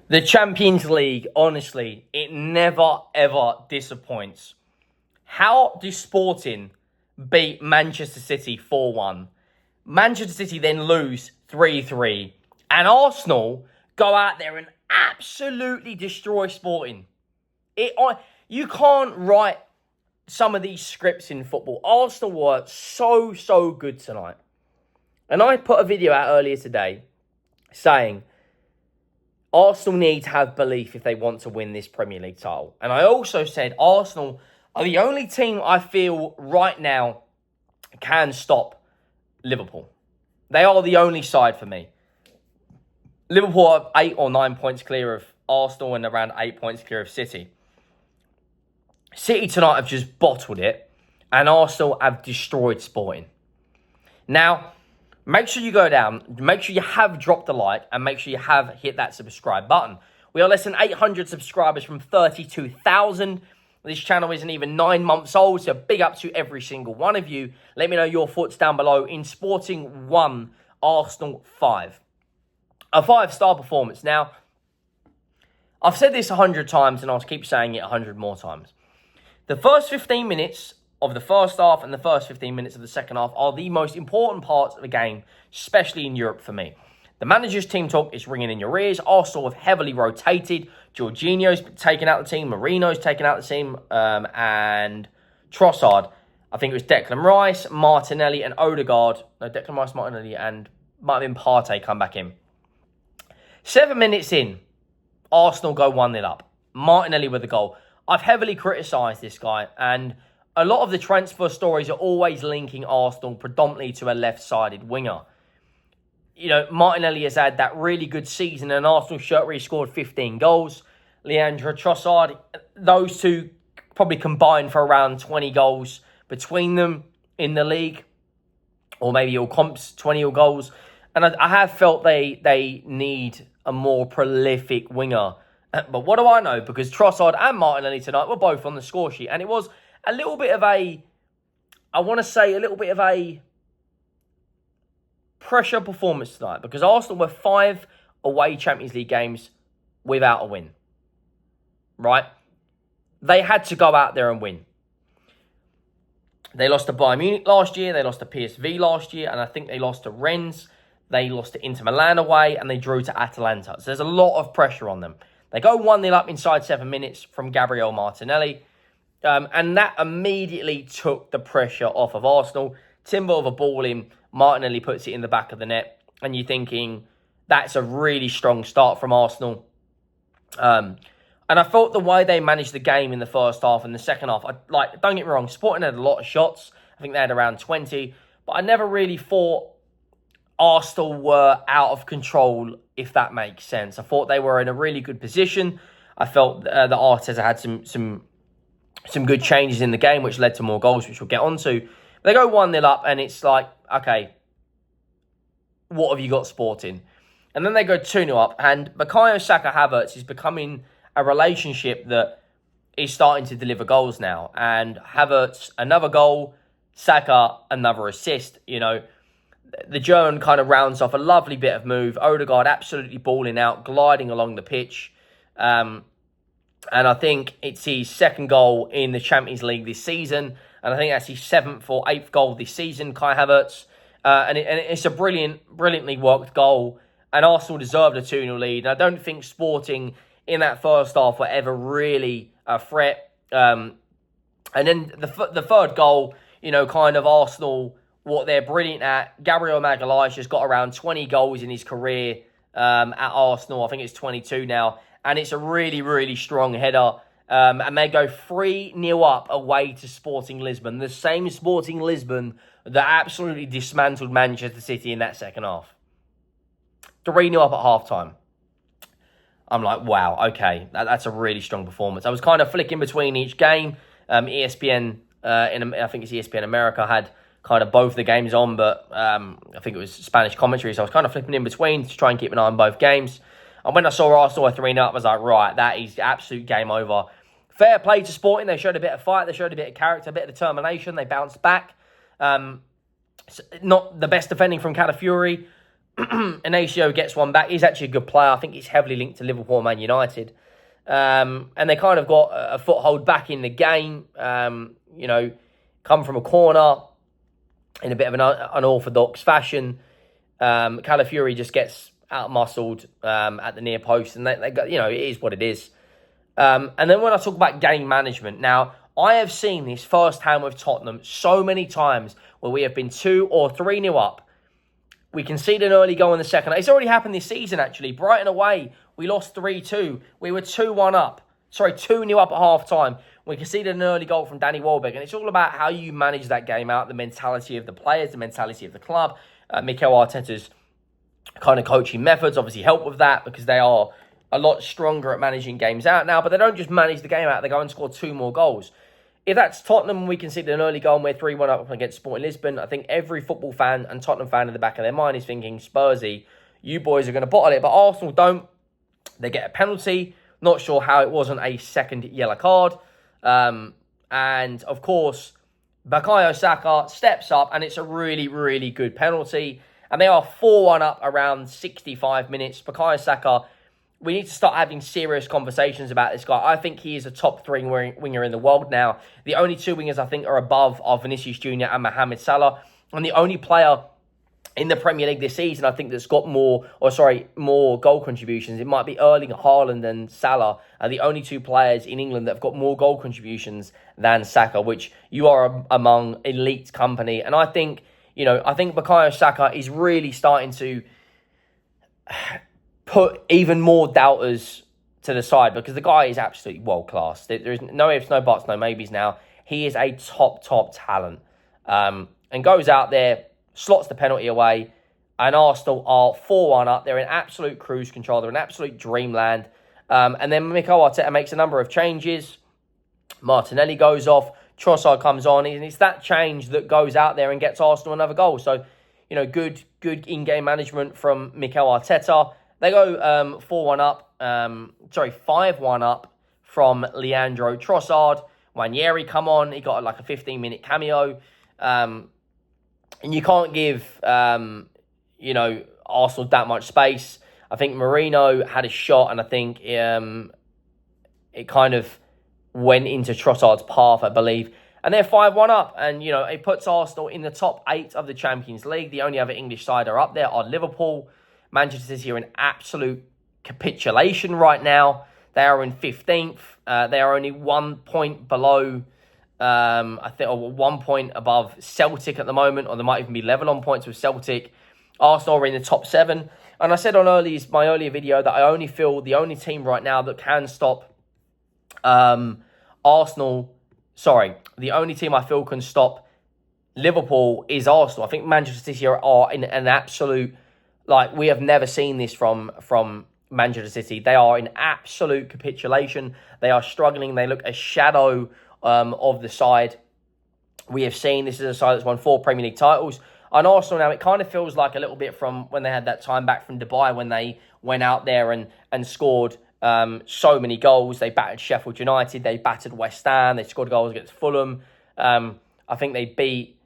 The Champions League, honestly, it never, ever disappoints. How do Sporting beat Manchester City 4-1? Manchester City then lose 3-3. And Arsenal go out there and absolutely destroy Sporting. You can't write some of these scripts in football. Arsenal were so good tonight. And I put a video out earlier today saying Arsenal need to have belief if they want to win this Premier League title. And I also said Arsenal are the only team I feel right now can stop Liverpool. They are the only side for me. Liverpool are 8 or 9 points clear of Arsenal and around 8 points clear of City. City tonight have just bottled it, and Arsenal have destroyed Sporting. Now, make sure you go down, make sure you have dropped a like, and make sure you have hit that subscribe button. We are less than 800 subscribers from 32,000. This channel isn't even 9 months old, so big up to every single one of you. Let me know your thoughts down below in Sporting 1, Arsenal 5. A 5-star performance. Now, I've said this 100 times, and I'll keep saying it 100 more times. The first 15 minutes of the first half and the first 15 minutes of the second half are the most important parts of the game, especially in Europe for me. The manager's team talk is ringing in your ears. Arsenal have heavily rotated. Jorginho's taken out the team. Marino's taken out the team. And Trossard. I think it was Declan Rice, Martinelli and Odegaard. No, Declan Rice, Martinelli and might have been Partey come back in. 7 minutes in, Arsenal go 1-0 up. Martinelli with the goal. I've heavily criticised this guy, and a lot of the transfer stories are always linking Arsenal predominantly to a left-sided winger. You know, Martinelli has had that really good season, and Arsenal shirt where he scored 15 goals. Leandro Trossard, those two probably combined for around 20 goals between them in the league, or maybe all comps, 20 all goals. And I have felt they need a more prolific winger. But what do I know? Because Trossard and Martinelli tonight were both on the score sheet. And it was a little bit of a pressure performance tonight. Because Arsenal were 5 away Champions League games without a win. Right? They had to go out there and win. They lost to Bayern Munich last year. They lost to PSV last year. And I think they lost to Rennes. They lost to Inter Milan away. And they drew to Atalanta. So there's a lot of pressure on them. They go 1-0 up inside 7 minutes from Gabriel Martinelli. And that immediately took the pressure off of Arsenal. Timber of a ball in. Martinelli puts it in the back of the net. And you're thinking, that's a really strong start from Arsenal. And I thought the way they managed the game in the first half and the second half, don't get me wrong, Sporting had a lot of shots. I think they had around 20. But I never really thought Arsenal were out of control, if that makes sense. I thought they were in a really good position. I felt that Arteta had some good changes in the game, which led to more goals, which we'll get onto. They go 1-0 up, and it's like, okay, what have you got, Sporting? And then they go 2-0 up, and Bukayo Saka Havertz is becoming a relationship that is starting to deliver goals now. And Havertz, another goal, Saka, another assist, you know. The German kind of rounds off a lovely bit of move. Odegaard absolutely balling out, gliding along the pitch. And I think it's his second goal in the Champions League this season. And I think that's his 7th or 8th goal this season, Kai Havertz. And it's a brilliantly worked goal. And Arsenal deserved a 2-0 lead. And I don't think Sporting in that first half were ever really a threat. And then the third goal, you know, kind of Arsenal, what they're brilliant at. Gabriel Magalhaes has got around 20 goals in his career at Arsenal. I think it's 22 now. And it's a really strong header. And they go 3-0 up away to Sporting Lisbon. The same Sporting Lisbon that absolutely dismantled Manchester City in that second half. 3-0 up at halftime. I'm like, wow, okay. That's a really strong performance. I was kind of flicking between each game. ESPN, I think it's ESPN America, had kind of both the games on, but I think it was Spanish commentary, so I was kind of flipping in between to try and keep an eye on both games. And when I saw Arsenal 3-0 up, I was like, right, that is absolute game over. Fair play to Sporting. They showed a bit of fight. They showed a bit of character, a bit of determination. They bounced back. Not the best defending from Calafiori, Inacio gets one back. He's actually a good player. I think he's heavily linked to Liverpool and Man United. And they kind of got a foothold back in the game. Come from a corner in a bit of an unorthodox fashion. Calafiori just gets out-muscled at the near post. And they got, it is what it is. And then when I talk about game management, now, I have seen this firsthand with Tottenham so many times where we have been 2 or 3-0 up. We conceded an early goal in the second. It's already happened this season, actually. Brighton away, we lost 3-2. We were 2-1 up. 2-0 up at half-time. We conceded an early goal from Danny Welbeck. And it's all about how you manage that game out, the mentality of the players, the mentality of the club. Mikel Arteta's kind of coaching methods obviously help with that because they are a lot stronger at managing games out now. But they don't just manage the game out. They go and score 2 more goals. If that's Tottenham and we conceded an early goal and we're 3-1 up against Sporting Lisbon, I think every football fan and Tottenham fan in the back of their mind is thinking, Spursy, you boys are going to bottle it. But Arsenal don't. They get a penalty. Not sure how it wasn't a second yellow card. And, of course, Bukayo Saka steps up and it's a really, really good penalty. And they are 4-1 up around 65 minutes. Bukayo Saka, we need to start having serious conversations about this guy. I think he is a top 3 winger in the world now. The only 2 wingers I think are above are Vinicius Jr. and Mohamed Salah. And the only player in the Premier League this season, I think, that's got more goal contributions. It might be Erling Haaland and Salah are the only 2 players in England that have got more goal contributions than Saka, which you are among elite company. And I think, Bukayo Saka is really starting to put even more doubters to the side because the guy is absolutely world class. There's no ifs, no buts, no maybes now. He is a top talent. And goes out there, slots the penalty away, and Arsenal are 4-1 up. They're in absolute cruise control. They're in absolute dreamland. And then Mikel Arteta makes a number of changes. Martinelli goes off. Trossard comes on. And it's that change that goes out there and gets Arsenal another goal. So, good in-game management from Mikel Arteta. They go 5-1 up from Leandro Trossard. Ranieri come on. He got like a 15-minute cameo. And you can't give, Arsenal that much space. I think Marino had a shot, and I think it kind of went into Trossard's path, I believe. And they're 5-1 up, and, it puts Arsenal in the top 8 of the Champions League. The only other English side are up there are Liverpool. Manchester City are in absolute capitulation right now. They are in 15th. They are only 1 point below... I think, or 1 point above Celtic at the moment, or they might even be level on points with Celtic. Arsenal are in the top 7. And I said on my earlier video that I only feel the only team right now that can stop the only team I feel can stop Liverpool is Arsenal. I think Manchester City are in an absolute, we have never seen this from Manchester City. They are in absolute capitulation. They are struggling. They look a shadow of the side we have seen. This is a side that's won 4 Premier League titles. On Arsenal now, it kind of feels like a little bit from when they had that time back from Dubai when they went out there and scored so many goals. They battered Sheffield United. They battered West Ham. They scored goals against Fulham. I think they beat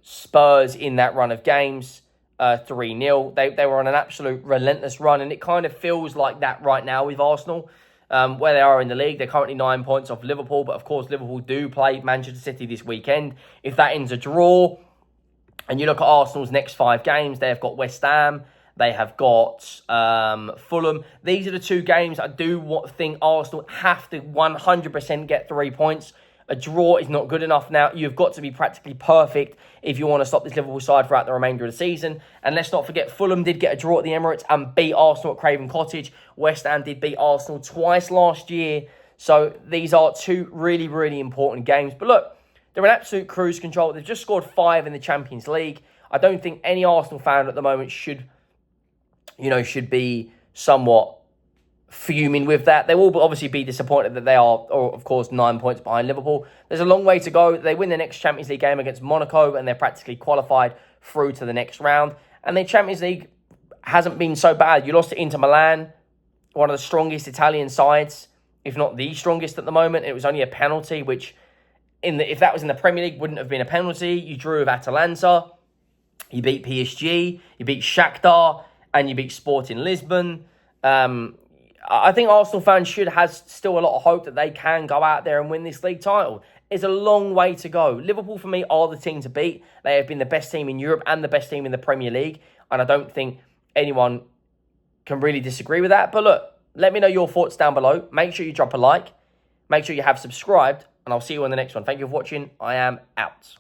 Spurs in that run of games 3-0. They were on an absolute relentless run, and it kind of feels like that right now with Arsenal. Where they are in the league, they're currently 9 points off Liverpool, but of course Liverpool do play Manchester City this weekend. If that ends a draw, and you look at Arsenal's next 5 games, they have got West Ham, they have got Fulham. These are the 2 games I do think Arsenal have to 100% get 3 points. A draw is not good enough now. You've got to be practically perfect if you want to stop this Liverpool side throughout the remainder of the season. And let's not forget, Fulham did get a draw at the Emirates and beat Arsenal at Craven Cottage. West Ham did beat Arsenal twice last year. So these are 2 really, really important games. But look, they're in absolute cruise control. They've just scored 5 in the Champions League. I don't think any Arsenal fan at the moment should be somewhat fuming with that. They will obviously be disappointed that they are, of course, 9 points behind Liverpool. There's a long way to go. They win the next Champions League game against Monaco, and they're practically qualified through to the next round. And the Champions League hasn't been so bad. You lost to Inter Milan, one of the strongest Italian sides, if not the strongest at the moment. It was only a penalty, which, if that was in the Premier League, wouldn't have been a penalty. You drew with Atalanta. You beat PSG, you beat Shakhtar, and you beat Sporting Lisbon. I think Arsenal fans should have still a lot of hope that they can go out there and win this league title. It's a long way to go. Liverpool, for me, are the team to beat. They have been the best team in Europe and the best team in the Premier League. And I don't think anyone can really disagree with that. But look, let me know your thoughts down below. Make sure you drop a like. Make sure you have subscribed. And I'll see you on the next one. Thank you for watching. I am out.